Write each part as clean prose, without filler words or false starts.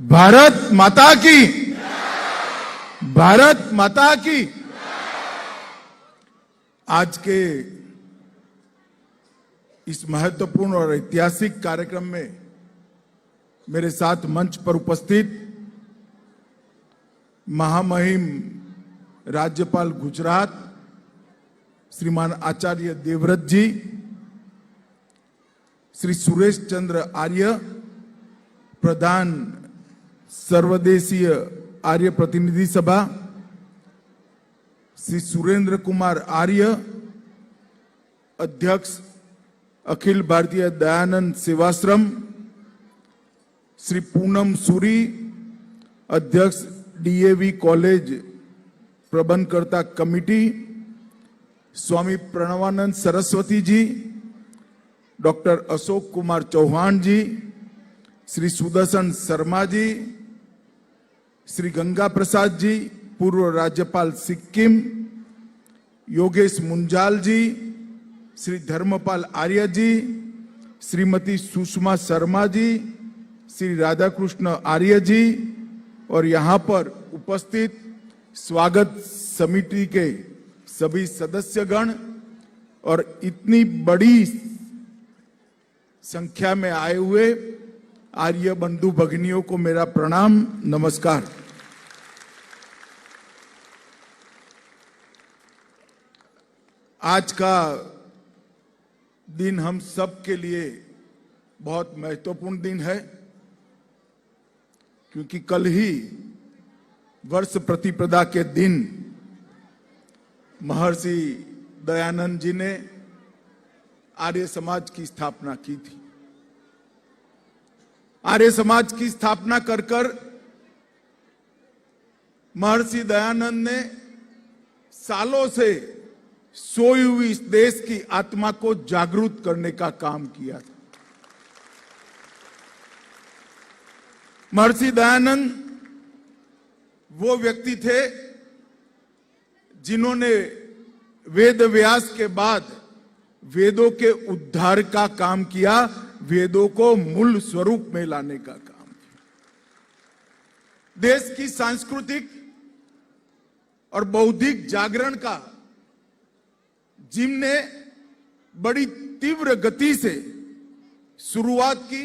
भारत माता की, भारत माता की। आज के इस महत्वपूर्ण और ऐतिहासिक कार्यक्रम में मेरे साथ मंच पर उपस्थित महामहिम राज्यपाल गुजरात श्रीमान आचार्य देवव्रत जी, श्री सुरेश चंद्र आर्य, प्रधान सर्वदेशीय आर्य प्रतिनिधि सभा, श्री सुरेंद्र कुमार आर्य, अध्यक्ष अखिल भारतीय दयानंद सेवाश्रम, श्री पूनम सूरी, अध्यक्ष डीएवी कॉलेज प्रबंधकर्ता कमिटी, स्वामी प्रणवानंद सरस्वती जी, डॉक्टर अशोक कुमार चौहान जी, श्री सुदर्शन शर्मा जी, श्री गंगा प्रसाद जी, पूर्व राज्यपाल सिक्किम, योगेश मुंजाल जी, श्री धर्मपाल आर्य जी, श्रीमती सुषमा शर्मा जी, श्री राधाकृष्ण आर्य जी और यहाँ पर उपस्थित स्वागत समिति के सभी सदस्यगण और इतनी बड़ी संख्या में आए हुए आर्य बंधु भगिनियों को मेरा प्रणाम, नमस्कार। आज का दिन हम सब के लिए बहुत महत्वपूर्ण दिन है, क्योंकि कल ही वर्ष प्रतिपदा के दिन महर्षि दयानंद जी ने आर्य समाज की स्थापना की थी। आर्य समाज की स्थापना कर महर्षि दयानंद ने सालों से सोई हुई इस देश की आत्मा को जागरूक करने का काम किया था। महर्षि दयानंद वो व्यक्ति थे जिन्होंने वेद व्यास के बाद वेदों के उद्धार का काम किया, वेदों को मूल स्वरूप में लाने का काम किया। देश की सांस्कृतिक और बौद्धिक जागरण का जिनने बड़ी तीव्र गति से शुरुआत की,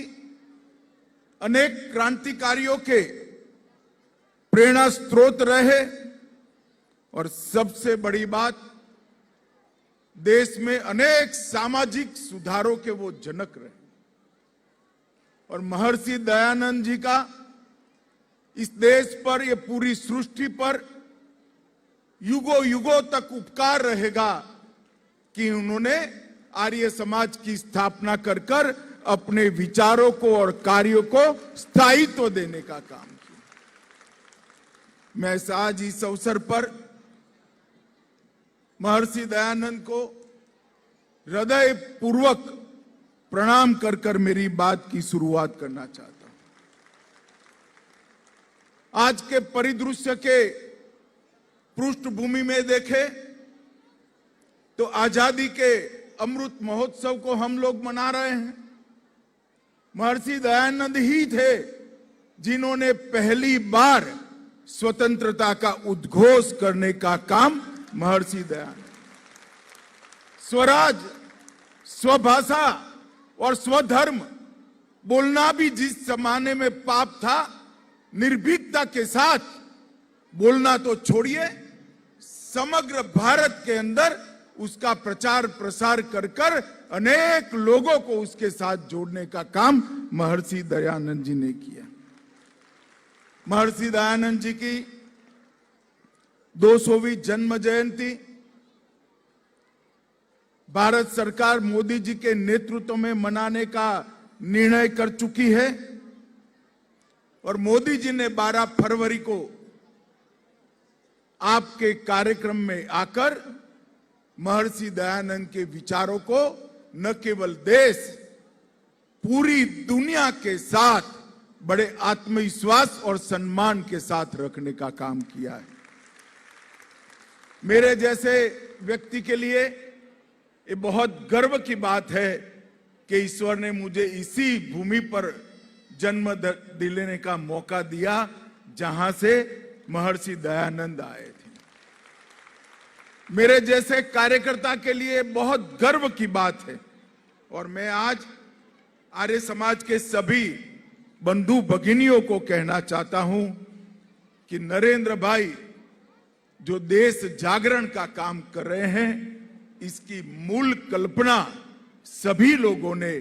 अनेक क्रांतिकारियों के प्रेरणा स्रोत रहे और सबसे बड़ी बात, देश में अनेक सामाजिक सुधारों के वो जनक रहे। और महर्षि दयानंद जी का इस देश पर, ये पूरी सृष्टि पर युगों युगों तक उपकार रहेगा कि उन्होंने आर्य समाज की स्थापना कर अपने विचारों को और कार्यों को स्थायित्व देने का काम किया। मैं आज इस अवसर पर महर्षि दयानंद को हृदय पूर्वक प्रणाम कर मेरी बात की शुरुआत करना चाहता हूं। आज के परिदृश्य के पृष्ठभूमि में देखें तो आजादी के अमृत महोत्सव को हम लोग मना रहे हैं। महर्षि दयानंद ही थे जिन्होंने पहली बार स्वतंत्रता का उद्घोष करने का काम महर्षि दयानंद। स्वराज, स्वभाषा और स्वधर्म बोलना भी जिस जमाने में पाप था, निर्भीकता के साथ बोलना तो छोड़िए, समग्र भारत के अंदर उसका प्रचार प्रसार कर अनेक लोगों को उसके साथ जोड़ने का काम महर्षि दयानंद जी ने किया। महर्षि दयानंद जी की 200वीं जन्म जयंती भारत सरकार मोदी जी के नेतृत्व में मनाने का निर्णय कर चुकी है और मोदी जी ने 12 फरवरी को आपके कार्यक्रम में आकर महर्षि दयानंद के विचारों को न केवल देश, पूरी दुनिया के साथ बड़े आत्मविश्वास और सम्मान के साथ रखने का काम किया है। मेरे जैसे व्यक्ति के लिए ये बहुत गर्व की बात है कि ईश्वर ने मुझे इसी भूमि पर जन्म दिलाने का मौका दिया, जहां से महर्षि दयानंद आए थे। मेरे जैसे कार्यकर्ता के लिए बहुत गर्व की बात है और मैं आज आर्य समाज के सभी बंधु भगिनियों को कहना चाहता हूं कि नरेंद्र भाई जो देश जागरण का काम कर रहे हैं, इसकी मूल कल्पना सभी लोगों ने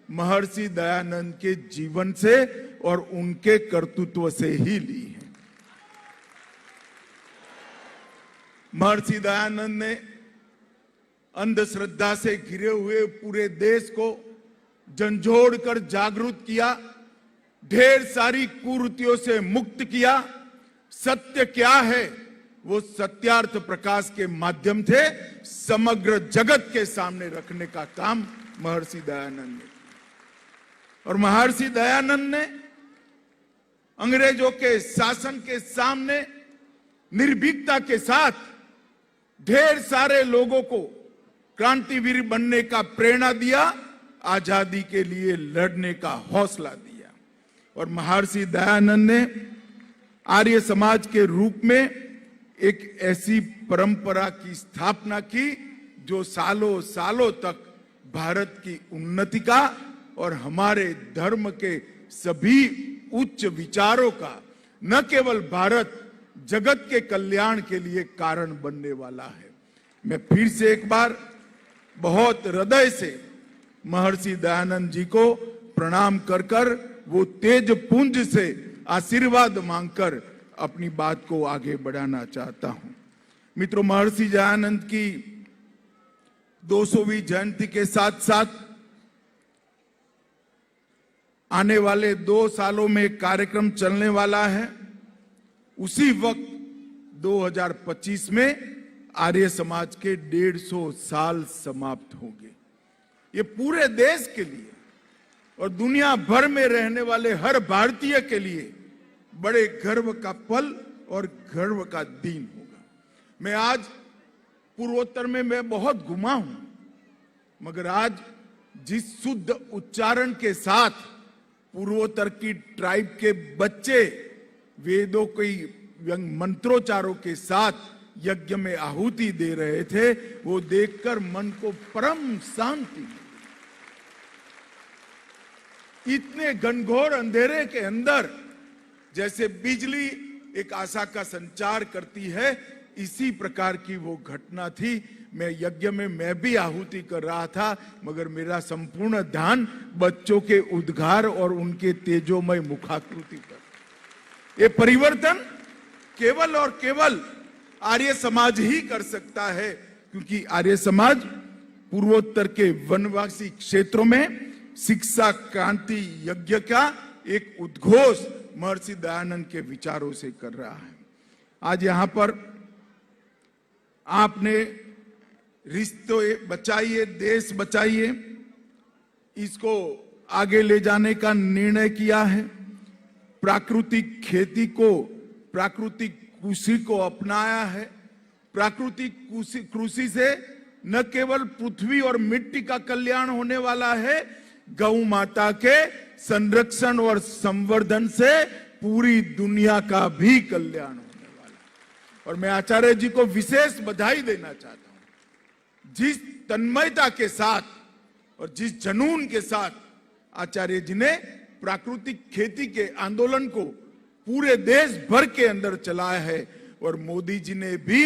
महर्षि दयानंद के जीवन से और उनके कर्तृत्व से ही ली है। महर्षि दयानंद ने अंधश्रद्धा से घिरे हुए पूरे देश को झंझोड़ कर जागरूक किया, ढेर सारी कुरीतियों से मुक्त किया। सत्य क्या है वो सत्यार्थ प्रकाश के माध्यम से समग्र जगत के सामने रखने का काम महर्षि दयानंद ने। और महर्षि दयानंद ने अंग्रेजों के शासन के सामने निर्भीकता के साथ ढेर सारे लोगों को क्रांतिवीर बनने का प्रेरणा दिया, आजादी के लिए लड़ने का हौसला दिया। और महर्षि दयानंद ने आर्य समाज के रूप में एक ऐसी परंपरा की स्थापना की जो सालों सालों तक भारत की उन्नति का और हमारे धर्म के सभी उच्च विचारों का न केवल भारत जगत के कल्याण के लिए कारण बनने वाला है। मैं फिर से एक बार बहुत हृदय से महर्षि दयानंद जी को प्रणाम कर कर वो तेज पुंज से आशीर्वाद मांगकर अपनी बात को आगे बढ़ाना चाहता हूं। मित्रों, महर्षि दयानंद की 200वीं जयंती के साथ साथ आने वाले 2 सालों में कार्यक्रम चलने वाला है। उसी वक्त 2025 में आर्य समाज के 150 साल समाप्त होंगे। ये पूरे देश के लिए और दुनिया भर में रहने वाले हर भारतीय के लिए बड़े गर्व का पल और गर्व का दिन होगा। मैं आज पूर्वोत्तर में मैं बहुत घुमा हूं, मगर आज जिस शुद्ध उच्चारण के साथ पूर्वोत्तर की ट्राइब के बच्चे वेदों के मंत्रोच्चारों के साथ यज्ञ में आहुति दे रहे थे, वो देखकर मन को परम शांति। इतने घनघोर अंधेरे के अंदर जैसे बिजली एक आशा का संचार करती है, इसी प्रकार की वो घटना थी। मैं यज्ञ में मैं भी आहुति कर रहा था, मगर मेरा संपूर्ण ध्यान बच्चों के उद्गार और उनके तेजोमय मुखाकृति पर। ये परिवर्तन केवल और केवल आर्य समाज ही कर सकता है, क्योंकि आर्य समाज पूर्वोत्तर के वनवासी क्षेत्रों में शिक्षा क्रांति यज्ञ का एक उद्घोष महर्षि दयानंद के विचारों से कर रहा है। आज यहां पर आपने रिश्ते बचाइए देश बचाइए, इसको आगे ले जाने का निर्णय किया है। प्राकृतिक खेती को, प्राकृतिक कृषि को अपनाया है। प्राकृतिक कृषि से न केवल पृथ्वी और मिट्टी का कल्याण होने वाला है, गौ माता के संरक्षण और संवर्धन से पूरी दुनिया का भी कल्याण होने वाला है। और मैं आचार्य जी को विशेष बधाई देना चाहता हूं। जिस तन्मयता के साथ और जिस जुनून के साथ आचार्य जी ने प्राकृतिक खेती के आंदोलन को पूरे देश भर के अंदर चलाया है, और मोदी जी ने भी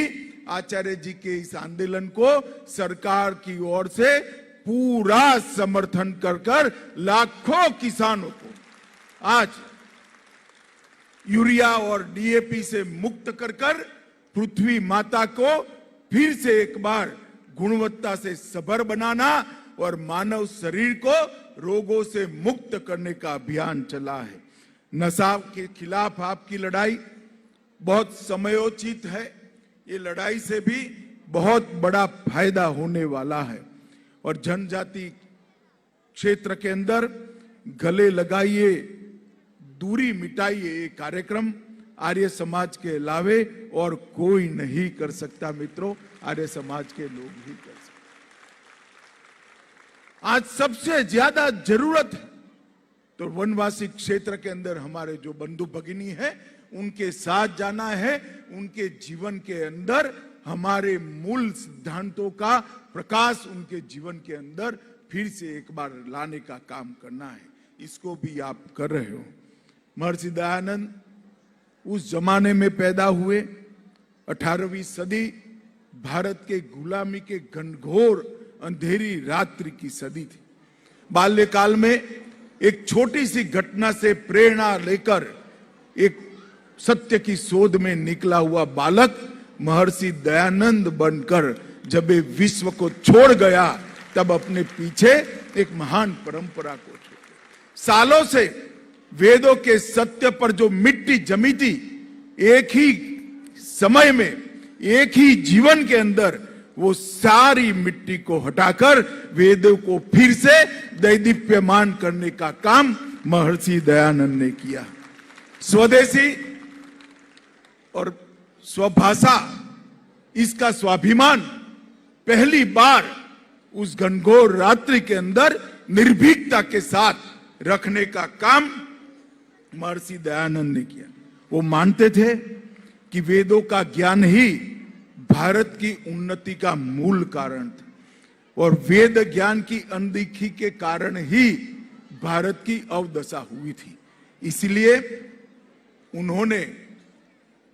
आचार्य जी के इस आंदोलन को सरकार की ओर से पूरा समर्थन कर लाखों किसानों को आज यूरिया और डीएपी से मुक्त कर पृथ्वी माता को फिर से एक बार गुणवत्ता से सभर बनाना और मानव शरीर को रोगों से मुक्त करने का अभियान चला है। नशा के खिलाफ आपकी लड़ाई बहुत समयोचित है। ये लड़ाई से भी बहुत बड़ा फायदा होने वाला है। और जनजाति क्षेत्र के अंदर गले लगाइए, दूरी मिटाइए, ये कार्यक्रम आर्य समाज के अलावे और कोई नहीं कर सकता। मित्रों, आर्य समाज के लोग ही कर सकते। आज सबसे ज्यादा जरूरत है तो वनवासी क्षेत्र के अंदर हमारे जो बंधु भगिनी है उनके साथ जाना है, उनके जीवन के अंदर हमारे मूल सिद्धांतों का प्रकाश उनके जीवन के अंदर फिर से एक बार लाने का काम करना है। इसको भी आप कर रहे हो। महर्षि दयानंद उस जमाने में पैदा हुए, 18वीं सदी भारत के गुलामी के घनघोर अंधेरी रात्रि की सदी थी। बाल्यकाल में एक छोटी सी घटना से प्रेरणा लेकर एक सत्य की शोध में निकला हुआ बालक महर्षि दयानंद बनकर जब ये विश्व को छोड़ गया, तब अपने पीछे एक महान परंपरा को छोड़। सालों से वेदों के सत्य पर जो मिट्टी जमी थी, एक ही समय में एक ही जीवन के अंदर वो सारी मिट्टी को हटाकर वेदों को फिर से दैदीप्यमान करने का काम महर्षि दयानंद ने किया। स्वदेशी और स्वभाषा, इसका स्वाभिमान पहली बार उस घनघोर रात्रि के अंदर निर्भीकता के साथ रखने का काम महर्षि दयानंद ने किया। वो मानते थे कि वेदों का ज्ञान ही भारत की उन्नति का मूल कारण था और वेद ज्ञान की अनदेखी के कारण ही भारत की अवदशा हुई थी। इसलिए उन्होंने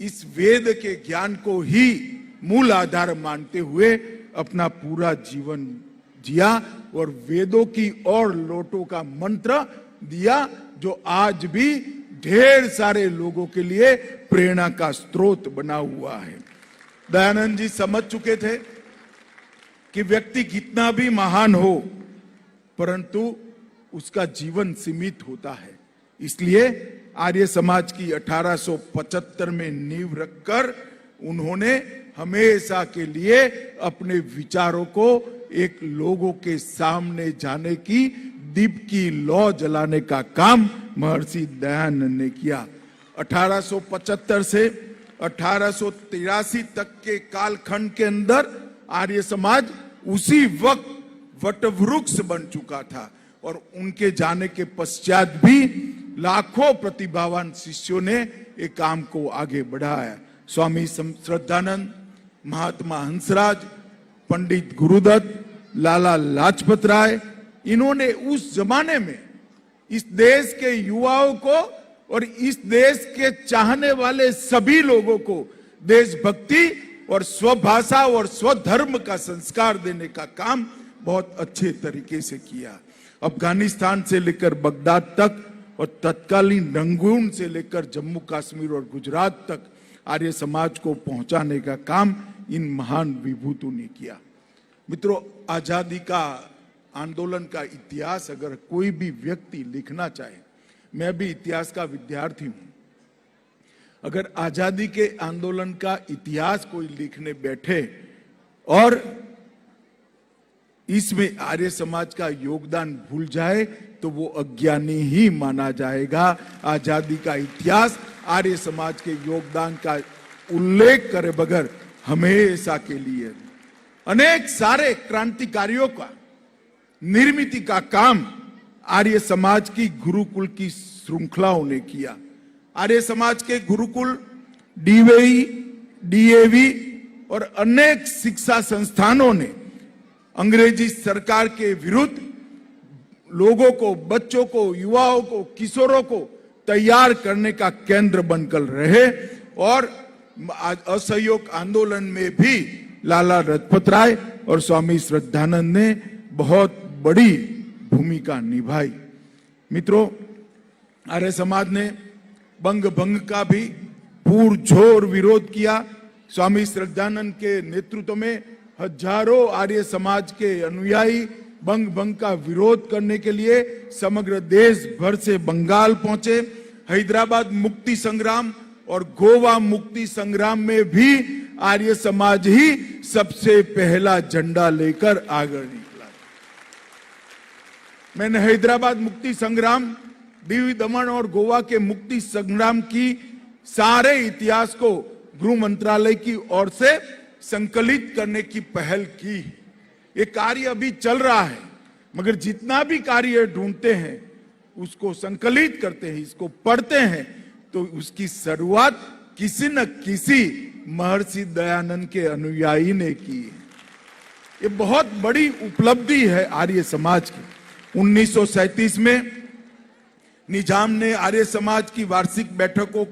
इस वेद के ज्ञान को ही मूल आधार मानते हुए अपना पूरा जीवन जिया और वेदों की और लोटों का मंत्र दिया, जो आज भी ढेर सारे लोगों के लिए प्रेरणा का स्रोत बना हुआ है। दयानंद जी समझ चुके थे कि व्यक्ति कितना भी महान हो, परंतु उसका जीवन सीमित होता है। इसलिए आर्य समाज की 1875 में नींव रखकर उन्होंने हमेशा के लिए अपने विचारों को एक लोगों के सामने जाने की दीप की लौ जलाने का काम महर्षि दयानंद ने किया। 1875 से 1883 तक के कालखंड के अंदर आर्य समाज उसी वक्त वटवृक्ष बन चुका था और उनके जाने के पश्चात भी लाखों प्रतिभावान शिष्यों ने एक काम को आगे बढ़ाया। स्वामी श्रद्धानंद, महात्मा हंसराज, पंडित गुरुदत्त, लाला लाजपत राय, इन्होंने उस जमाने में इस देश के युवाओं को और इस देश के चाहने वाले सभी लोगों को देशभक्ति और स्वभाषा और स्वधर्म का संस्कार देने का काम बहुत अच्छे तरीके से किया। अफगानिस्तान से लेकर बगदाद तक और तत्कालीन रंगून से लेकर जम्मू कश्मीर और गुजरात तक आर्य समाज को पहुंचाने का काम इन महान विभूतों ने किया। मित्रों, आजादी का आंदोलन का इतिहास अगर कोई भी व्यक्ति लिखना चाहे, मैं भी इतिहास का विद्यार्थी हूं, अगर आजादी के आंदोलन का इतिहास कोई लिखने बैठे और इसमें आर्य समाज का योगदान भूल जाए तो वो अज्ञानी ही माना जाएगा। आजादी का इतिहास आर्य समाज के योगदान का उल्लेख करे बगैर हमेशा के लिए अनेक सारे क्रांतिकारियों का निर्मित का काम आर्य समाज की गुरुकुल की श्रृंखलाओं ने किया। आर्य समाज के गुरुकुल, डीवीई, डीएवी और अनेक शिक्षा संस्थानों ने अंग्रेजी सरकार के विरुद्ध लोगों को, बच्चों को, युवाओं को, किशोरों को तैयार करने का केंद्र बनकर रहे और असहयोग आंदोलन में भी लाला लाजपत राय और स्वामी श्रद्धानंद ने बहुत बड़ी भूमिका निभाई। मित्रों, आर्य समाज ने बंग भंग का भी पुरजोर विरोध किया। स्वामी श्रद्धानंद के नेतृत्व में हजारों आर्य समाज के अनुयायी बंग भंग का विरोध करने के लिए समग्र देश भर से बंगाल पहुंचे। हैदराबाद मुक्ति संग्राम और गोवा मुक्ति संग्राम में भी आर्य समाज ही सबसे पहला झंडा लेकर आगे निकला। मैंने हैदराबाद मुक्ति संग्राम, दीव दमन और गोवा के मुक्ति संग्राम की सारे इतिहास को गृह मंत्रालय की ओर से संकलित करने की पहल की। ये कार्य अभी चल रहा है, मगर जितना भी कार्य ढूंढते हैं उसको संकलित करते हैं, इसको पढ़ते हैं, तो उसकी शुरुआत किसी न किसी महर्षि दयानंद के अनुयायी ने की है। ये बहुत बड़ी उपलब्धि है आर्य समाज की। 1937 में निजाम ने आर्य समाज की वार्षिक बैठकों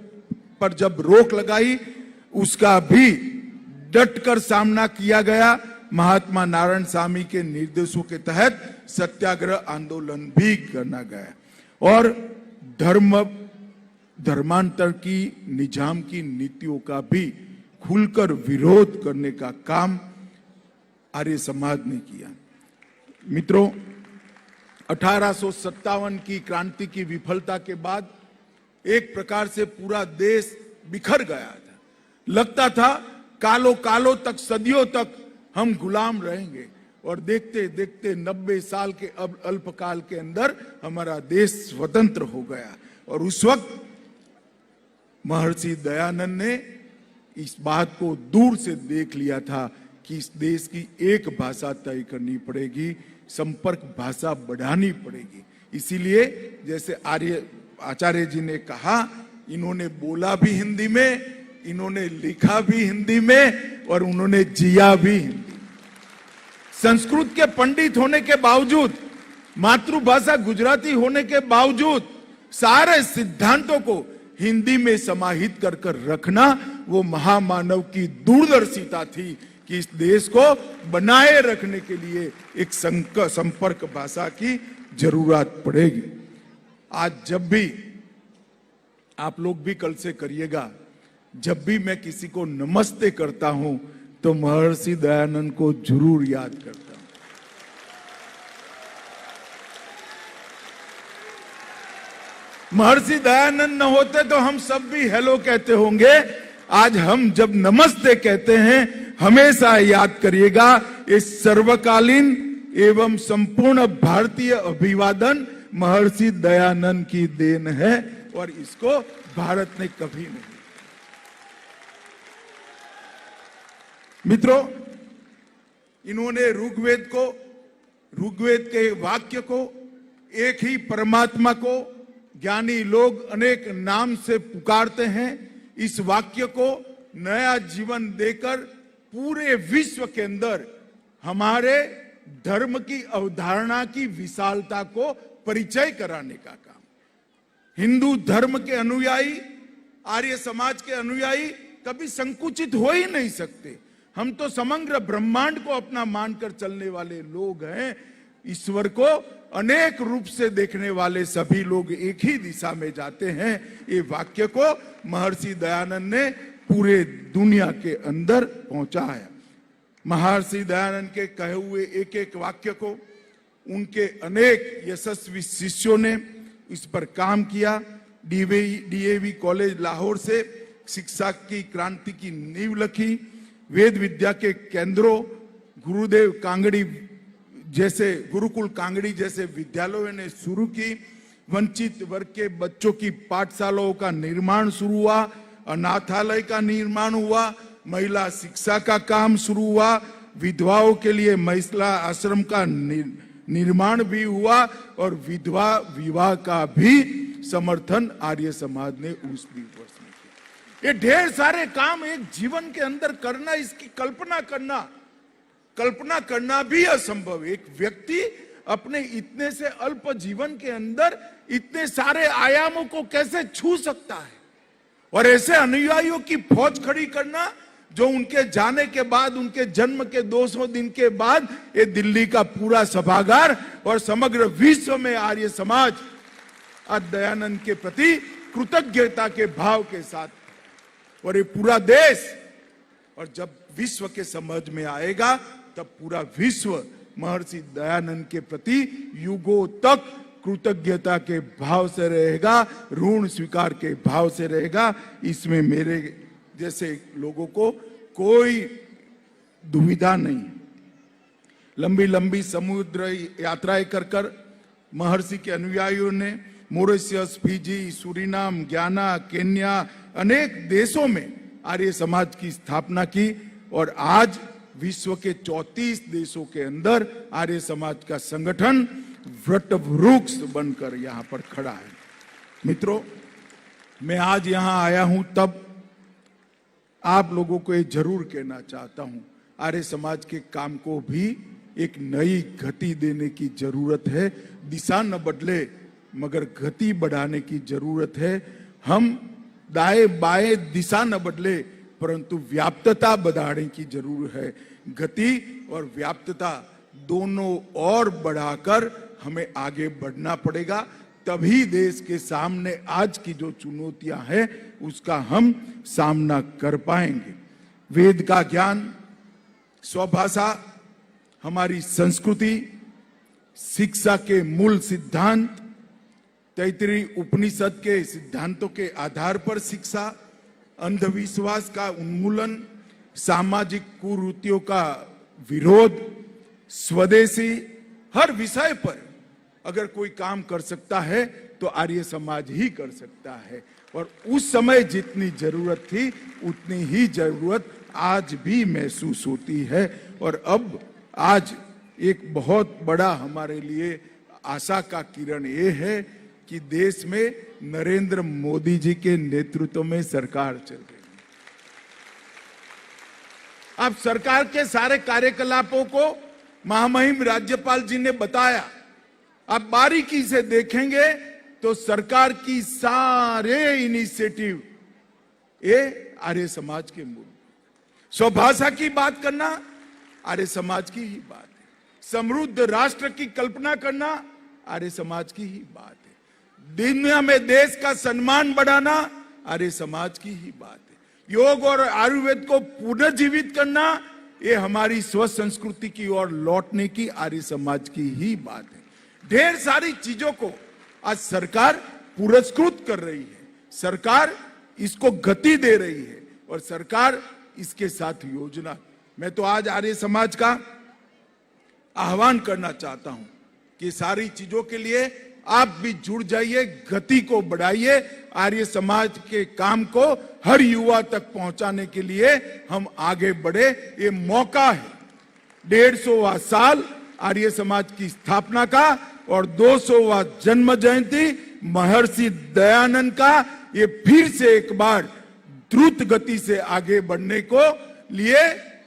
पर जब रोक लगाई, उसका भी डटकर सामना किया गया। महात्मा नारायण स्वामी के निर्देशों के तहत सत्याग्रह आंदोलन भी करना गया और धर्मांतर की निजाम की नीतियों का भी खुलकर विरोध करने का काम आर्य समाज ने किया। मित्रों, 1857 की क्रांति की विफलता के बाद एक प्रकार से पूरा देश बिखर गया था। लगता था कालों कालों तक, सदियों तक हम गुलाम रहेंगे, और देखते देखते 90 साल के अब अल्पकाल के अंदर हमारा देश स्वतंत्र हो गया। और उस वक्त महर्षि दयानंद ने इस बात को दूर से देख लिया था कि इस देश की एक भाषा तय करनी पड़ेगी, संपर्क भाषा बढ़ानी पड़ेगी। इसीलिए जैसे आचार्य जी ने कहा, इन्होंने बोला भी हिंदी में, इन्होंने लिखा भी हिंदी में, और उन्होंने जिया भी हिंदी। संस्कृत के पंडित होने के बावजूद, मातृभाषा गुजराती होने के बावजूद, सारे सिद्धांतों को हिंदी में समाहित कर कर रखना वो महामानव की दूरदर्शिता थी कि इस देश को बनाए रखने के लिए एक संपर्क भाषा की जरूरत पड़ेगी। आज जब भी आप लोग भी कल से करिएगा, जब भी मैं किसी को नमस्ते करता हूं तो महर्षि दयानंद को जरूर याद करता हूं। महर्षि दयानंद न होते तो हम सब भी हेलो कहते होंगे। आज हम जब नमस्ते कहते हैं, हमेशा याद करिएगा, ये सर्वकालीन एवं संपूर्ण भारतीय अभिवादन महर्षि दयानंद की देन है, और इसको भारत ने कभी नहीं। मित्रों, इन्होंने ऋग्वेद के वाक्य को, एक ही परमात्मा को ज्ञानी लोग अनेक नाम से पुकारते हैं, इस वाक्य को नया जीवन देकर पूरे विश्व के अंदर हमारे धर्म की अवधारणा की विशालता को परिचय कराने का काम। हिंदू धर्म के अनुयायी, आर्य समाज के अनुयायी कभी संकुचित हो ही नहीं सकते। हम तो समग्र ब्रह्मांड को अपना मानकर चलने वाले लोग हैं। ईश्वर को अनेक रूप से देखने वाले सभी लोग एक ही दिशा में जाते हैं। ये वाक्य को महर्षि दयानंद ने पूरे दुनिया के अंदर पहुंचाया। महर्षि दयानंद के कहे हुए एक एक वाक्य को उनके अनेक यशस्वी शिष्यों ने इस पर काम किया। डीएवी कॉलेज लाहौर से शिक्षा की क्रांति की नींव रखी। वेद विद्या के केंद्रों, गुरुकुल कांगड़ी जैसे विद्यालयों ने शुरू की। वंचित वर्ग के बच्चों की पाठशालाओं का निर्माण शुरू हुआ, अनाथालय का निर्माण हुआ, महिला शिक्षा का काम शुरू हुआ, विधवाओं के लिए महिला आश्रम का निर्माण भी हुआ, और विधवा विवाह का भी समर्थन आर्य समाज ने उस भी वर्ष में किया। ये ढेर सारे काम एक जीवन के अंदर करना, इसकी कल्पना करना भी असंभव। एक व्यक्ति अपने इतने से अल्प जीवन के अंदर इतने सारे आयामों को कैसे छू सकता है, और ऐसे अनुयायियों की फौज खड़ी करना जो उनके जाने के बाद, उनके जन्म के 200 दिन के बाद ये दिल्ली का पूरा सभागार और समग्र विश्व में आर्य समाज आज दयानंद के प्रति कृतज्ञता के भाव के साथ, और ये पूरा देश, और जब विश्व के समझ में आएगा तब पूरा विश्व महर्षि दयानंद के प्रति युगों तक कृतज्ञता के भाव से रहेगा, ऋण स्वीकार के भाव से रहेगा। इसमें मेरे जैसे लोगों को कोई दुविधा नहीं। लंबी लंबी समुद्र यात्राएं कर कर महर्षि के अनुयायियों ने मॉरिशस, फिजी, सूरीनाम, घाना, केन्या, अनेक देशों में आर्य समाज की स्थापना की, और आज विश्व के 34 देशों के अंदर आर्य समाज का संगठन वृक्ष बनकर यहां पर खड़ा है। मित्रों, मैं आज यहां आया हूं तब आप लोगों को ये जरूर कहना चाहता हूं, आर्य समाज के काम को भी एक नई गति देने की जरूरत है। दिशा न बदले मगर गति बढ़ाने की जरूरत है। हम दाएं बाएं दिशा न बदले परंतु व्याप्तता बढ़ाने की जरूरत है। गति और व्याप्तता दोनों और बढ़ाकर हमें आगे बढ़ना पड़ेगा, तभी देश के सामने आज की जो चुनौतियां हैं उसका हम सामना कर पाएंगे। वेद का ज्ञान, स्वभाषा, हमारी संस्कृति, शिक्षा के मूल सिद्धांत, तैत्तिरीय उपनिषद के सिद्धांतों के आधार पर शिक्षा, अंधविश्वास का उन्मूलन, सामाजिक कुरीतियों का विरोध, स्वदेशी, हर विषय पर अगर कोई काम कर सकता है तो आर्य समाज ही कर सकता है। और उस समय जितनी जरूरत थी उतनी ही जरूरत आज भी महसूस होती है। और अब आज एक बहुत बड़ा हमारे लिए आशा का किरण ये है कि देश में नरेंद्र मोदी जी के नेतृत्व में सरकार चल रही है। अब सरकार के सारे कार्यकलापों को महामहिम राज्यपाल जी ने बताया। आप बारीकी से देखेंगे तो सरकार की सारे इनिशिएटिव ये आर्य समाज के मूल। स्वभाषा की बात करना आर्य समाज की ही बात है। समृद्ध राष्ट्र की कल्पना करना आर्य समाज की ही बात है। दुनिया में देश का सम्मान बढ़ाना आर्य समाज की ही बात है। योग और आयुर्वेद को पुनर्जीवित करना ये हमारी स्व संस्कृति की ओर लौटने की आर्य समाज की ही बात है। ढेर सारी चीजों को आज सरकार पुरस्कृत कर रही है, सरकार इसको गति दे रही है और सरकार इसके साथ योजना। मैं तो आज आर्य समाज का आह्वान करना चाहता हूं कि सारी चीजों के लिए आप भी जुड़ जाइए, गति को बढ़ाइए। आर्य समाज के काम को हर युवा तक पहुंचाने के लिए हम आगे बढ़े। ये मौका है 150वां साल आर्य समाज की स्थापना का और 200वां जन्म जयंती महर्षि दयानंद का। ये फिर से एक बार द्रुत गति से आगे बढ़ने को लिए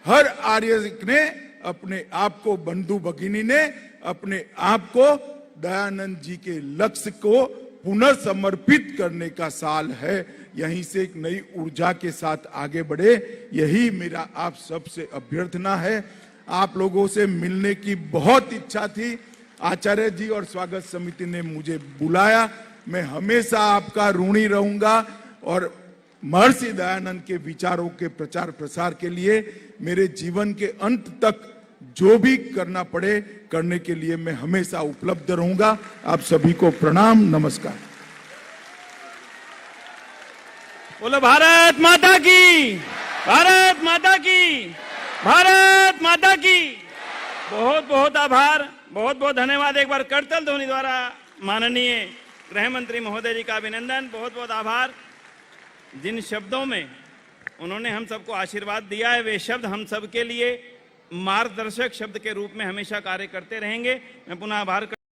हर आर्य ने अपने आप को, बंधु भगिनी ने अपने आप को दयानंद जी के लक्ष्य को पुनर्समर्पित करने का साल है। यहीं से एक नई ऊर्जा के साथ आगे बढ़े, यही मेरा आप सबसे अभ्यर्थना है। आप लोगों से मिलने की बहुत इच्छा थी। आचार्य जी और स्वागत समिति ने मुझे बुलाया। मैं हमेशा आपका ऋणी रहूंगा और महर्षि दयानंद के विचारों के प्रचार प्रसार के लिए मेरे जीवन के अंत तक जो भी करना पड़े करने के लिए मैं हमेशा उपलब्ध रहूंगा। आप सभी को प्रणाम, नमस्कार। बोलो भारत माता की, भारत माता की, भारत माता की। बहुत बहुत आभार, बहुत बहुत धन्यवाद। एक बार करतल ध्वनि द्वारा माननीय गृह मंत्री महोदय जी का अभिनंदन। बहुत बहुत आभार। जिन शब्दों में उन्होंने हम सबको आशीर्वाद दिया है वे शब्द हम सब के लिए मार्गदर्शक शब्द के रूप में हमेशा कार्य करते रहेंगे। मैं पुनः आभार